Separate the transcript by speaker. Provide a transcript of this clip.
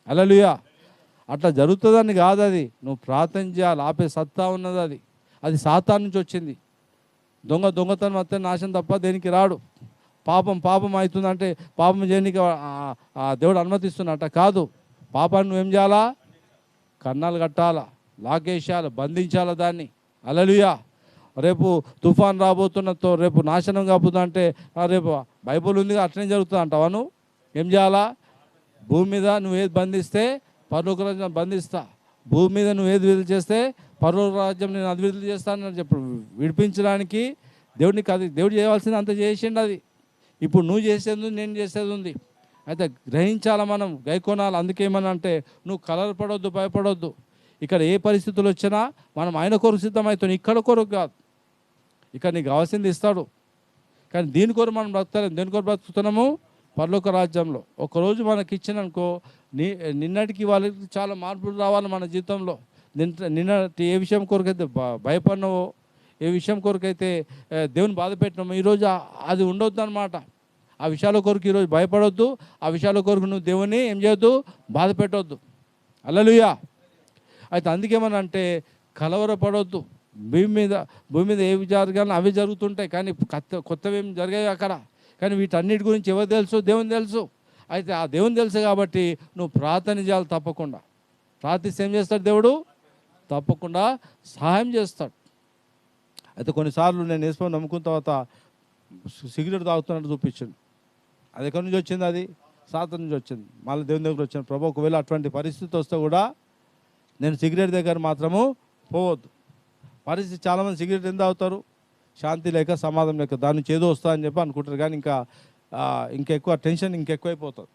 Speaker 1: హల్లెలూయా. అట్లా జరుగుతుందని కాదు, అది నువ్వు ప్రార్థన చేయాలి. ఆపే సత్తా ఉన్నది. అది సాతాను నుంచి వచ్చింది. దొంగతనం వస్తే నాశనం తప్ప దేనికి రాడు. పాపం అవుతుందంటే పాపం చేయడానికి దేవుడు అనుమతిస్తున్నట్ట కాదు. పాపాన్ని నువ్వేం చేయాలా? కన్నాలు కట్టాలా, లాకేసేయాలి, బంధించాలా దాన్ని. హల్లెలూయా. రేపు తుఫాన్ రాబోతున్నతో రేపు నాశనం కాబోతుందంటే రేపు బైబుల్ ఉంది అట్లనే జరుగుతుంది అంటావా? నువ్వు ఏం చేయాలా? భూమి మీద నువ్వు ఏది బంధిస్తే పరలోక రాజ్యం బంధిస్తా, భూమి మీద నువ్వు ఏది విడుదల చేస్తే పరలోక రాజ్యం నేను అది విడుదల చేస్తానని చెప్పి విడిపించడానికి దేవుడు చేయవలసింది అంత చేసిండు. అది ఇప్పుడు నువ్వు చేసేది ఉంది, నేను చేసేది ఉంది. అయితే గ్రహించాలా, మనం గైకొనాలి. అందుకేమనంటే నువ్వు కలవరపడొద్దు, భయపడొద్దు. ఇక్కడ ఏ పరిస్థితులు వచ్చినా మనం ఆయన కొరకు సిద్ధమవుతాం, ఇక్కడ కొరకు కాదు. ఇక్కడ నీకు కావాల్సింది ఇస్తాడు, కానీ దీని కొరకు మనం బ్రతకలేము. దేని కొరకు బ్రతుకుతున్నాము? పరలోక రాజ్యంలో. ఒకరోజు మనకి ఇచ్చిననుకో నిన్నటికి వాళ్ళకి చాలా మార్పులు రావాలి మన జీవితంలో. నిన్నటి ఏ విషయం కొరకైతే భయపడినవో, ఏ విషయం కొరకైతే దేవుని బాధ పెట్టినామో ఈరోజు అది ఉండొద్దు అనమాట. ఆ విషయాల కొరకు ఈరోజు భయపడొద్దు. ఆ విషయాల కొరకు నువ్వు దేవుని ఏం చేయొద్దు? బాధ పెట్టొద్దు. హల్లెలూయా. అయితే అందుకేమనంటే కలవరపడొద్దు. భూమి మీద ఏవి జరగాలని అవి జరుగుతుంటాయి, కానీ కొత్తవి ఏమి జరిగాయి అక్కడ. కానీ వీటన్నిటి గురించి ఎవరు తెలుసు? దేవుని తెలుసు. అయితే ఆ దేవుని తెలుసు కాబట్టి నువ్వు ప్రార్థన చేయాలి తప్పకుండా. ప్రార్థిస్తే ఏం చేస్తాడు దేవుడు? తప్పకుండా సహాయం చేస్తాడు. అయితే కొన్నిసార్లు నేను యేసుని నమ్ముకున్న తర్వాత సిగరెట్ తాగుతున్నట్టు చూపించాడు. అది ఎక్కడి నుంచి వచ్చింది? అది సాతాను నుంచి వచ్చింది. మళ్ళీ దేవుని దగ్గర వచ్చాను. ప్రభు, ఒకవేళ అటువంటి పరిస్థితి వస్తే కూడా నేను సిగరెట్ దగ్గర మాత్రము పోవద్దు. పరిస్థితి చాలామంది సిగరెట్ ఎందుకు తాగుతారు? శాంతి లేక, సమాధానం లేక, దాని నుంచి ఏదో వస్తా అని చెప్పి అనుకుంటారు. కానీ ఇంకా ఎక్కువ టెన్షన్ ఇంకెక్కువైపోతుంది.